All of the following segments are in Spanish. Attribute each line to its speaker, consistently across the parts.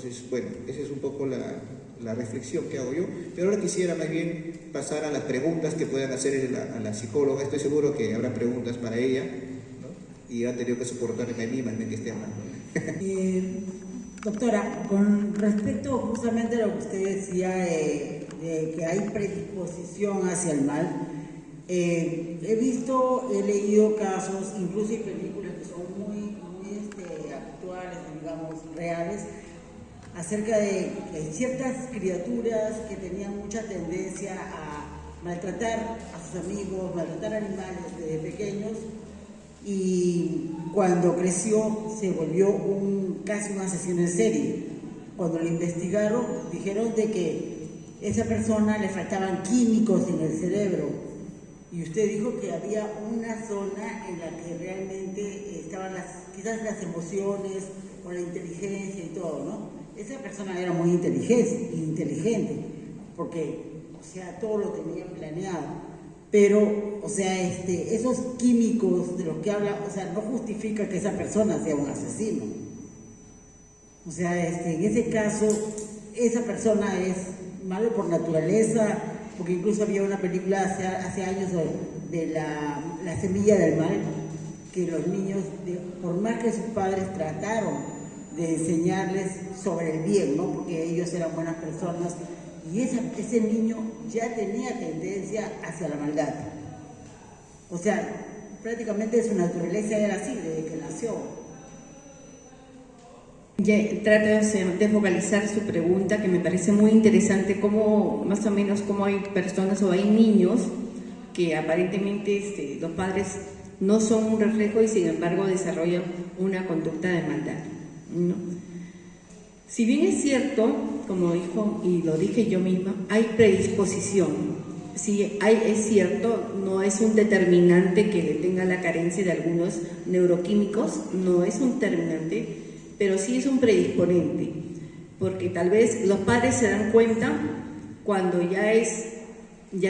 Speaker 1: Entonces, bueno, esa es un poco la reflexión que hago yo. Pero ahora quisiera más bien pasar a las preguntas que puedan hacer a la psicóloga. Estoy seguro que habrá preguntas para ella, ¿no? Y ha tenido que soportarme a mí más bien que esté hablando.
Speaker 2: Doctora, con respecto justamente a lo que usted decía de que hay predisposición hacia el mal, he leído casos, incluso en películas que son muy actuales, digamos, reales, acerca de ciertas criaturas que tenían mucha tendencia a maltratar a sus amigos, maltratar animales desde pequeños, y cuando creció se volvió casi un asesino en serie. Cuando lo investigaron, dijeron de que a esa persona le faltaban químicos en el cerebro, y usted dijo que había una zona en la que realmente estaban quizás las emociones o la inteligencia y todo, ¿no? Esa persona era muy inteligente, porque, o sea, todo lo tenía planeado. Pero, o sea, esos químicos de los que habla, o sea, no justifica que esa persona sea un asesino. O sea, en ese caso, esa persona es malo por naturaleza, porque incluso había una película hace años de la semilla del mal, que los niños, por más que sus padres trataron de enseñarles sobre el bien, ¿no? Porque ellos eran buenas personas, y ese niño ya tenía tendencia hacia la maldad. O sea, prácticamente su naturaleza era así desde que nació.
Speaker 3: Trata de focalizar su pregunta, que me parece muy interesante, cómo más o menos cómo hay personas o hay niños que aparentemente los padres no son un reflejo y sin embargo desarrollan una conducta de maldad, ¿no? Si bien es cierto, como dijo y lo dije yo misma, hay predisposición. Sí, es cierto, no es un determinante que le tenga la carencia de algunos neuroquímicos, no es un determinante, pero sí es un predisponente, porque tal vez los padres se dan cuenta cuando ya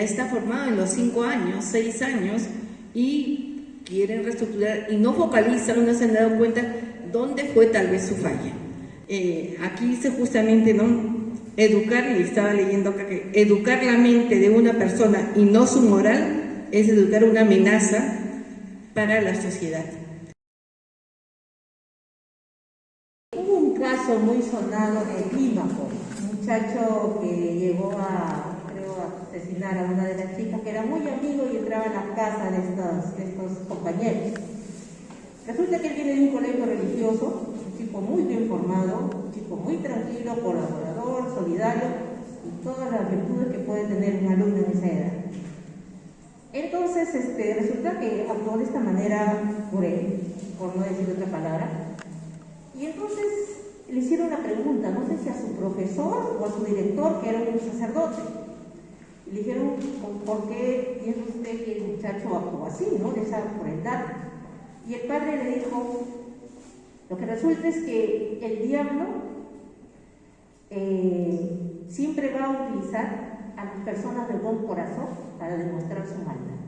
Speaker 3: está formado en los 5 años, 6 años, y quieren reestructurar y no focalizan, no se han dado cuenta dónde fue tal vez su falla. Aquí dice justamente, ¿no? Educar, y estaba leyendo acá que educar la mente de una persona y no su moral es educar una amenaza para la sociedad.
Speaker 4: Hubo un caso muy sonado de Clímaco, un muchacho que llegó a asesinar a una de las chicas, que era muy amigo y entraba a la casa de estos compañeros. Resulta que él viene de un colegio religioso, un tipo muy bien formado, un tipo muy tranquilo, colaborador, solidario y todas las virtudes que puede tener un alumno en esa edad. Entonces, resulta que actuó de esta manera cruel, por no decir otra palabra, y entonces le hicieron una pregunta, no sé si a su profesor o a su director, que era un sacerdote. Le dijeron, ¿por qué piensa usted que el muchacho actuó así, ¿no? De esa crueldad. Y el padre le dijo, lo que resulta es que el diablo siempre va a utilizar a las personas de buen corazón para demostrar su maldad.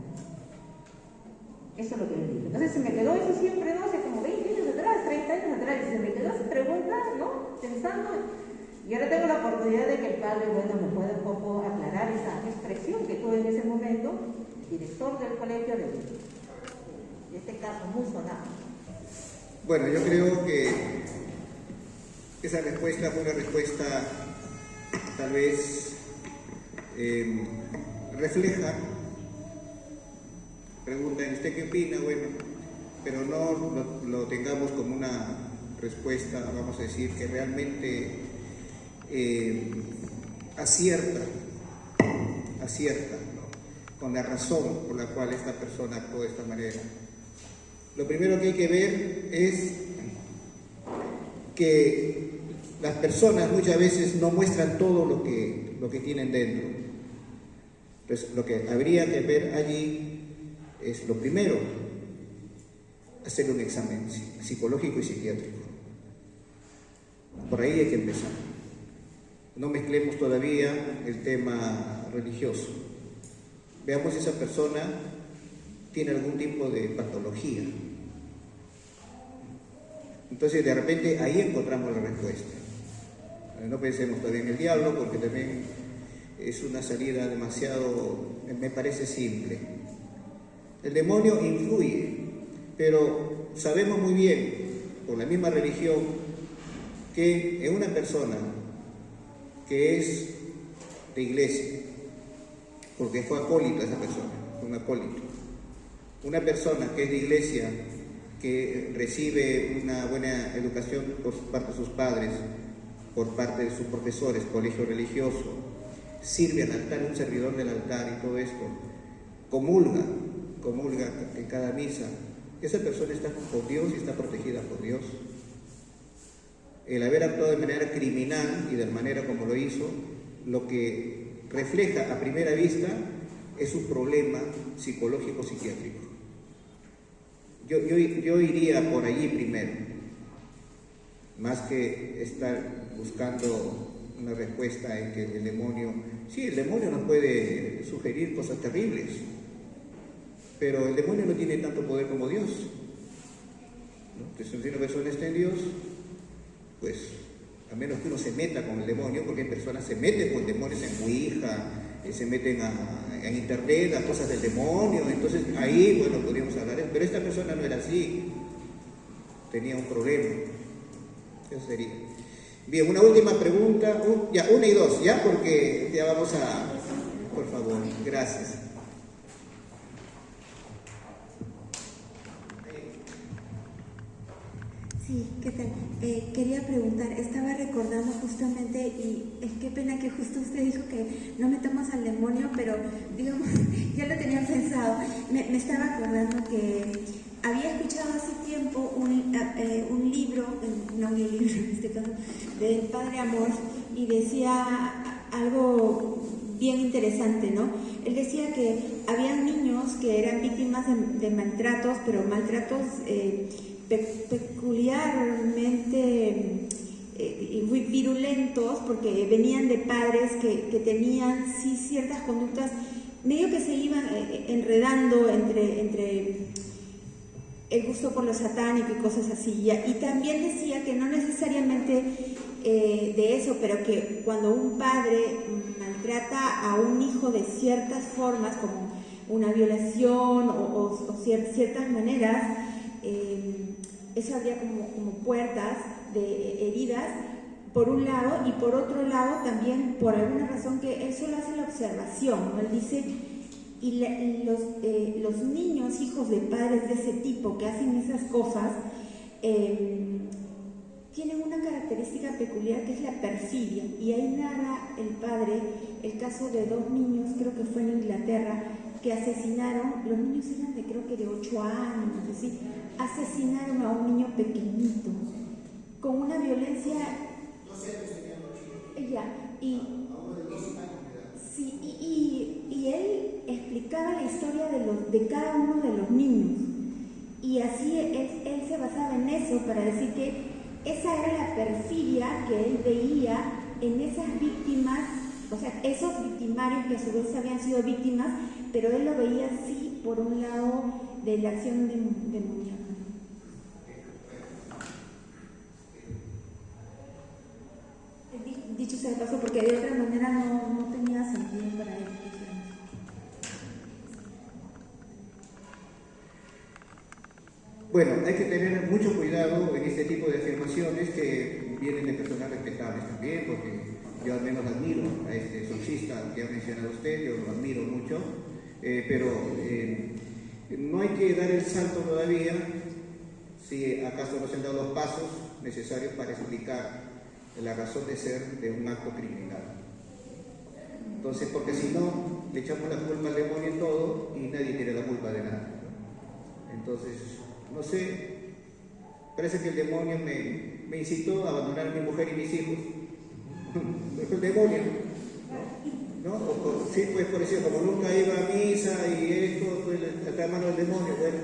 Speaker 4: Eso es lo que le dijo. Entonces se me quedó eso siempre, ¿no? Hace como 20 años atrás, 30 años atrás, y se me quedó esa pregunta, ¿no? Pensando, y ahora tengo la oportunidad de que el padre, bueno, me pueda un poco aclarar esa expresión que tuve en ese momento, director del colegio de este caso muy sonado.
Speaker 1: Bueno, yo creo que esa respuesta fue una respuesta tal vez refleja. Preguntan, ¿usted qué opina? Bueno, pero no lo tengamos como una respuesta, vamos a decir, que realmente acierta, ¿no? Con la razón por la cual esta persona actuó de esta manera. Lo primero que hay que ver es que las personas muchas veces no muestran todo lo que tienen dentro. Entonces, lo que habría que ver allí es, lo primero, hacer un examen psicológico y psiquiátrico. Por ahí hay que empezar. No mezclemos todavía el tema religioso. Veamos si esa persona tiene algún tipo de patología. Entonces, de repente, ahí encontramos la respuesta. No pensemos todavía en el diablo, porque también es una salida demasiado, me parece simple. El demonio influye, pero sabemos muy bien, por la misma religión, que en una persona que es de iglesia, porque fue acólito esa persona, un acólito, una persona que es de iglesia, que recibe una buena educación por parte de sus padres, por parte de sus profesores, colegio religioso, sirve al altar, un servidor del altar y todo esto, comulga en cada misa, esa persona está con Dios y está protegida por Dios. El haber actuado de manera criminal y de la manera como lo hizo, lo que refleja a primera vista es un problema psicológico psiquiátrico. Yo iría por allí primero, más que estar buscando una respuesta en que el demonio... Sí, el demonio nos puede sugerir cosas terribles, pero el demonio no tiene tanto poder como Dios, ¿no? Entonces, si una persona está en Dios, pues a menos que uno se meta con el demonio, porque hay personas que se meten con demonios en Ouija, se meten en internet a cosas del demonio, entonces ahí, bueno, podríamos hablar, pero esta persona no era así, tenía un problema. Eso sería. Bien, una última pregunta, ya, una y dos, ya, porque ya vamos a, por favor, gracias.
Speaker 5: Sí, ¿qué tal? Quería preguntar, estaba recordando justamente, y es que pena que justo usted dijo que no metamos al demonio, pero digamos, ya lo tenía pensado. Me estaba acordando que había escuchado hace tiempo un libro, no un libro en este caso, del Padre Amor, y decía algo bien interesante, ¿no? Él decía que había niños que eran víctimas de maltratos, pero maltratos peculiarmente muy virulentos, porque venían de padres que tenían sí ciertas conductas medio que se iban enredando entre el gusto por lo satánico y cosas así. Y también decía que no necesariamente de eso, pero que cuando un padre maltrata a un hijo de ciertas formas, como una violación o ciertas maneras, eso habría como puertas de heridas, por un lado, y por otro lado también por alguna razón que él solo hace la observación, ¿no? Él dice, los niños, hijos de padres de ese tipo que hacen esas cosas, tienen una característica peculiar que es la perfidia, y ahí narra el padre el caso de dos niños, creo que fue en Inglaterra, que asesinaron, los niños eran de creo que de 8 años, así, asesinaron a un niño pequeñito, con una violencia... Y él explicaba la historia de cada uno de los niños, y así él se basaba en eso para decir que esa era la perfidia que él veía en esas víctimas, o sea, esos victimarios que a su vez habían sido víctimas, pero él lo veía así por un lado de la acción demoníaca. Dicho sea de paso, porque de otra manera no tenía sentido para él.
Speaker 1: Bueno, hay que tener mucho cuidado en este tipo de afirmaciones que vienen de personas respetables también, porque yo al menos admiro a este exorcista que ha mencionado usted, yo lo admiro mucho, pero no hay que dar el salto todavía si acaso no se han dado los pasos necesarios para explicar la razón de ser de un acto criminal. Entonces, porque si no, le echamos la culpa al demonio en todo y nadie tiene la culpa de nada. Entonces, no sé, parece que el demonio me incitó a abandonar a mi mujer y mis hijos. Es el demonio, ¿no? Sí, pues por eso, como nunca iba a misa y esto, pues la mano del demonio, bueno,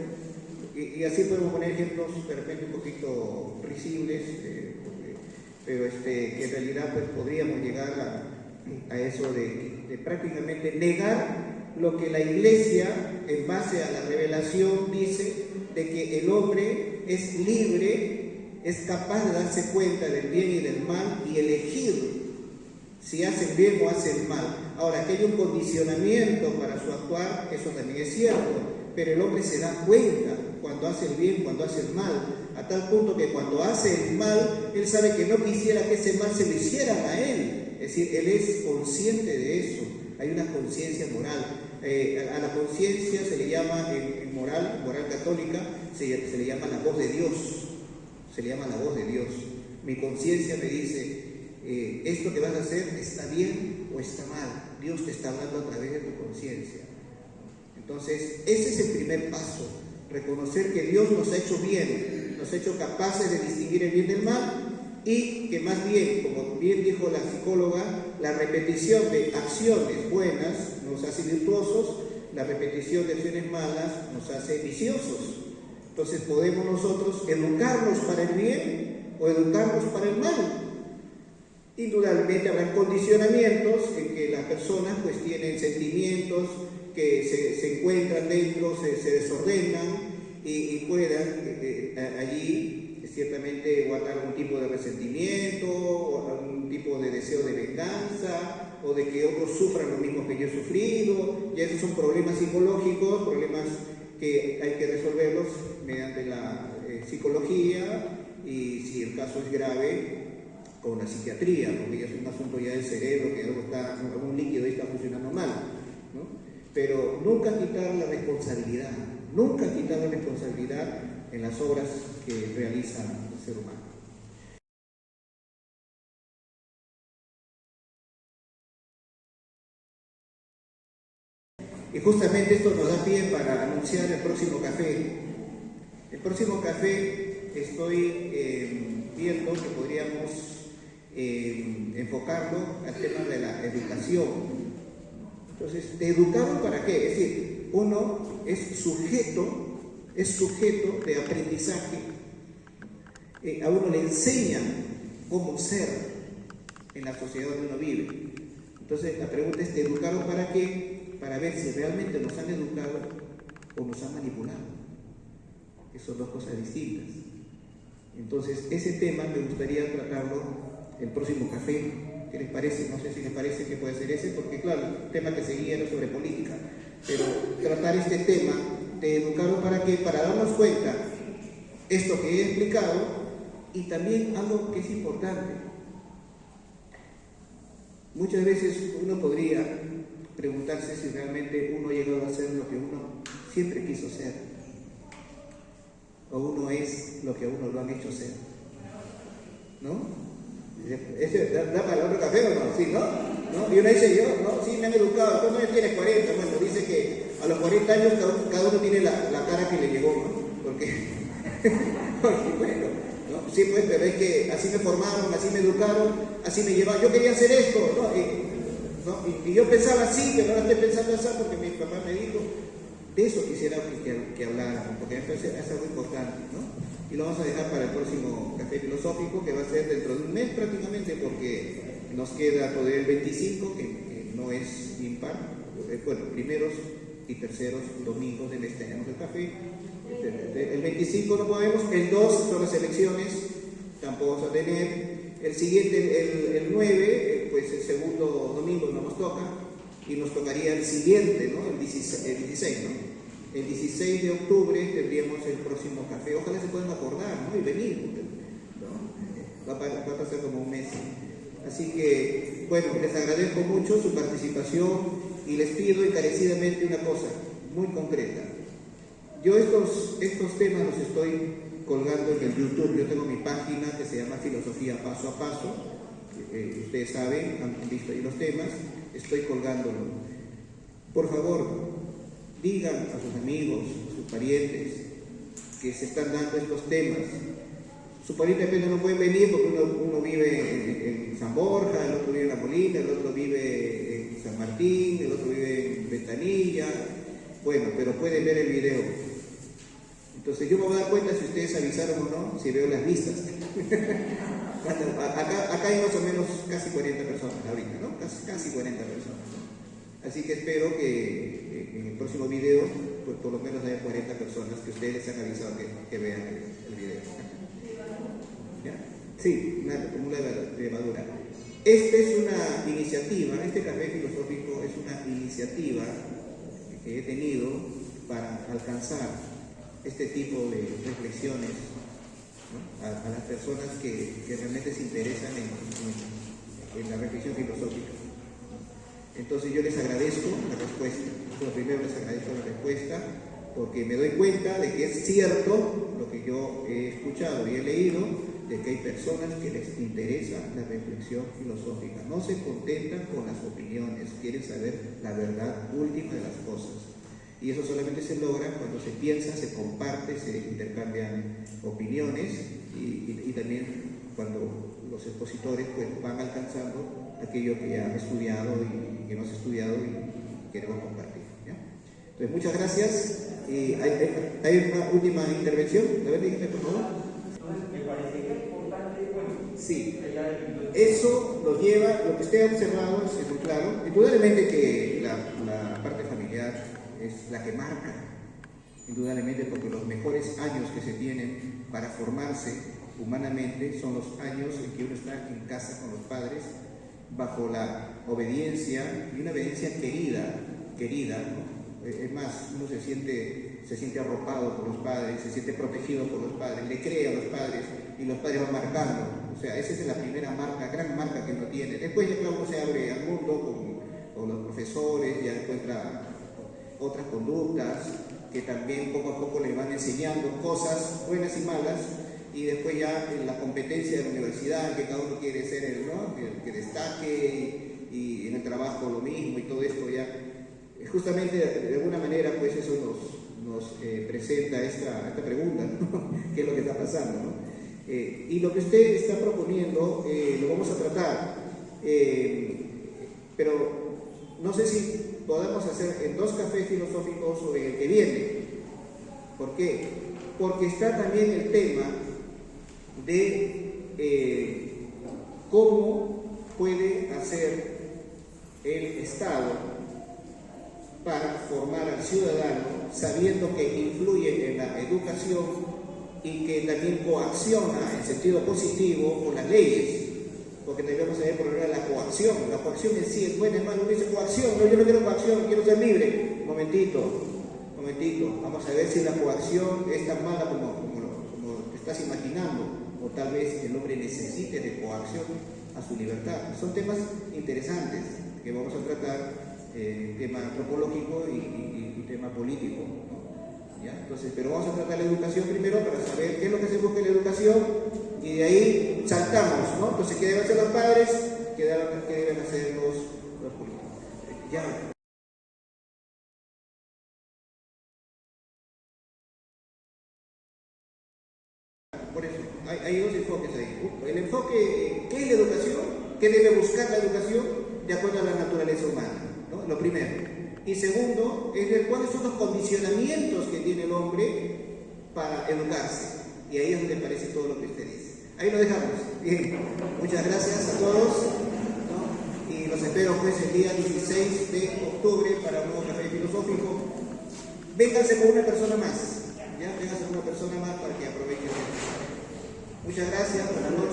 Speaker 1: y así podemos poner ejemplos de repente un poquito risibles, pero que en realidad pues podríamos llegar a eso de prácticamente negar lo que la Iglesia, en base a la revelación, dice de que el hombre es libre es capaz de darse cuenta del bien y del mal y elegir si hace el bien o hace el mal. Ahora, que hay un condicionamiento para su actuar, eso también es cierto, pero el hombre se da cuenta cuando hace el bien, cuando hace el mal, a tal punto que cuando hace el mal, él sabe que no quisiera que ese mal se lo hicieran a él. Es decir, él es consciente de eso, hay una conciencia moral. A la conciencia se le llama, en moral católica, se le llama la voz de Dios, se le llama la voz de Dios. Mi conciencia me dice, esto que vas a hacer está bien o está mal. Dios te está hablando a través de tu conciencia. Entonces, ese es el primer paso, reconocer que Dios nos ha hecho bien, nos ha hecho capaces de distinguir el bien del mal y que más bien, como bien dijo la psicóloga, la repetición de acciones buenas nos hace virtuosos, la repetición de acciones malas nos hace viciosos. Entonces podemos nosotros educarnos para el bien o educarnos para el mal. Indudablemente habrá condicionamientos en que las personas pues tienen sentimientos que se encuentran dentro, se desordenan y puedan allí ciertamente guardar algún tipo de resentimiento, o algún tipo de deseo de venganza, o de que otros sufran lo mismo que yo he sufrido. Ya esos son problemas psicológicos, problemas que hay que resolverlos mediante la psicología y si el caso es grave, con la psiquiatría, porque ya es un asunto ya del cerebro, que algún líquido ahí está funcionando mal, ¿no? Pero nunca quitar la responsabilidad, en las obras que realiza el ser humano. Y justamente esto nos da pie para anunciar el próximo café. El próximo café estoy viendo que podríamos enfocarlo al tema de la educación. Entonces, ¿educarlo para qué? Es decir, uno es sujeto de aprendizaje. A uno le enseñan cómo ser en la sociedad donde uno vive. Entonces, la pregunta es, ¿educarlo para qué? Para ver si realmente nos han educado o nos han manipulado. Que son dos cosas distintas. Entonces, ese tema me gustaría tratarlo el próximo café. ¿Qué les parece? No sé si les parece que puede ser ese, porque claro, el tema que seguía era sobre política. Pero tratar este tema de educarlo para qué, para darnos cuenta esto que he explicado y también algo que es importante. Muchas veces uno podría preguntarse si realmente uno ha llegado a ser lo que uno siempre quiso ser, o uno es lo que a uno lo han hecho ser, ¿no? ¿Ese da para el otro café o no? Sí, ¿no? Y uno dice, yo, no, sí, me han educado. ¿Cómo tienes 40? Bueno, dice que a los 40 años cada uno tiene la cara que le llegó, ¿no? Porque bueno, ¿no? Sí, pues, pero es que así me formaron, así me educaron, así me llevaron. Yo quería hacer esto, ¿no? Y yo pensaba así, pero ahora estoy pensando así porque mi papá me dijo. De eso quisiera que habláramos, porque me parece algo importante, ¿no? Y lo vamos a dejar para el próximo café filosófico, que va a ser dentro de un mes prácticamente, porque nos queda todavía el 25, que no es impar. Bueno, primeros y terceros domingos del mes tenemos el café. El 25 no podemos, el 2 son las elecciones, tampoco vamos a tener. El siguiente, el 9, pues el segundo domingo no nos toca, y nos tocaría el siguiente, ¿no? El 16, ¿no? El 16 de octubre tendríamos el próximo café. Ojalá se puedan acordar, ¿no? Y venir, ¿no? Va a pasar como un mes. Así que, bueno, les agradezco mucho su participación y les pido encarecidamente una cosa muy concreta. Yo estos temas los estoy colgando en el YouTube. Yo tengo mi página que se llama Filosofía Paso a Paso. Ustedes saben, han visto ahí los temas. Estoy colgándolo. Por favor, digan a sus amigos, a sus parientes que se están dando estos temas. Sus parientes apenas no pueden venir porque uno vive en San Borja, el otro vive en La Molina, el otro vive en San Martín, el otro vive en Ventanilla. Bueno, pero pueden ver el video. Entonces yo me voy a dar cuenta si ustedes avisaron o no, si veo las vistas. Acá hay más o menos casi 40 personas ahorita, ¿no? Casi 40 personas, ¿no? Así que espero que en el próximo video, pues por lo menos haya 40 personas que ustedes les han avisado que vean el video. ¿Ya? Sí, como una levadura. Esta es una iniciativa, este café filosófico es una iniciativa que he tenido para alcanzar este tipo de reflexiones, ¿no? a las personas que realmente se interesan en la reflexión filosófica. Entonces yo les agradezco la respuesta. Primero les agradezco la respuesta porque me doy cuenta de que es cierto lo que yo he escuchado y he leído, de que hay personas que les interesa la reflexión filosófica, no se contentan con las opiniones, quieren saber la verdad última de las cosas. Y eso solamente se logra cuando se piensa, se comparte, se intercambian opiniones y también cuando los expositores pues, van alcanzando aquello que han estudiado y que no se ha estudiado y queremos compartir. ¿Ya? Entonces, muchas gracias. ¿Hay una última intervención? A ver, dígame, por favor.
Speaker 6: Me parecería importante, bueno,
Speaker 1: sí, eso lo lleva, lo que usted ha observado es muy claro. Indudablemente que la parte familiar es la que marca, indudablemente porque los mejores años que se tienen para formarse humanamente son los años en que uno está en casa con los padres, bajo la obediencia, y una obediencia querida, ¿no? Es más, uno se siente arropado por los padres, se siente protegido por los padres, le cree a los padres y los padres van marcando. O sea, esa es la primera marca, gran marca que uno tiene. Después ya uno se abre al mundo con los profesores, ya encuentra otras conductas que también poco a poco le van enseñando cosas buenas y malas, y después ya en la competencia de la universidad, que cada uno quiere ser el que destaque, y en el trabajo lo mismo y todo esto ya. Justamente de alguna manera pues eso nos presenta esta pregunta, ¿no? ¿Qué es lo que está pasando? ¿No? Y lo que usted está proponiendo lo vamos a tratar, pero no sé si podemos hacer en 2 cafés filosóficos o en el que viene. ¿Por qué? Porque está también el tema de cómo puede hacer el Estado para formar al ciudadano, sabiendo que influye en la educación y que también coacciona en sentido positivo con las leyes, porque debemos saber por ejemplo la coacción en sí es buena, es mala. Uno dice coacción, no, yo no quiero coacción, quiero ser libre. Un momentito, vamos a ver si la coacción es tan mala como te estás imaginando, o tal vez el hombre necesite de coacción a su libertad. Son temas interesantes que vamos a tratar, tema antropológico y tema político, ¿no? ¿Ya? Entonces, pero vamos a tratar la educación primero para saber qué es lo que se busca en la educación, y de ahí saltamos, ¿no? Entonces, ¿qué deben hacer los padres? ¿Qué deben hacer los políticos? Ya. Por eso, hay 2 enfoques ahí. El enfoque, ¿qué es la educación? ¿Qué debe buscar la educación de acuerdo a la naturaleza humana? ¿No? Lo primero. Y segundo, es ver cuáles son los condicionamientos que tiene el hombre para educarse. Y ahí es donde aparece todo lo que usted dice. Ahí lo dejamos. Bien, muchas gracias a todos, ¿no? Y los espero pues el día 16 de octubre para un nuevo café filosófico. Vénganse con una persona más. ¿Ya? Vénganse con una persona más para que aprovechen. Muchas gracias, buenas noches.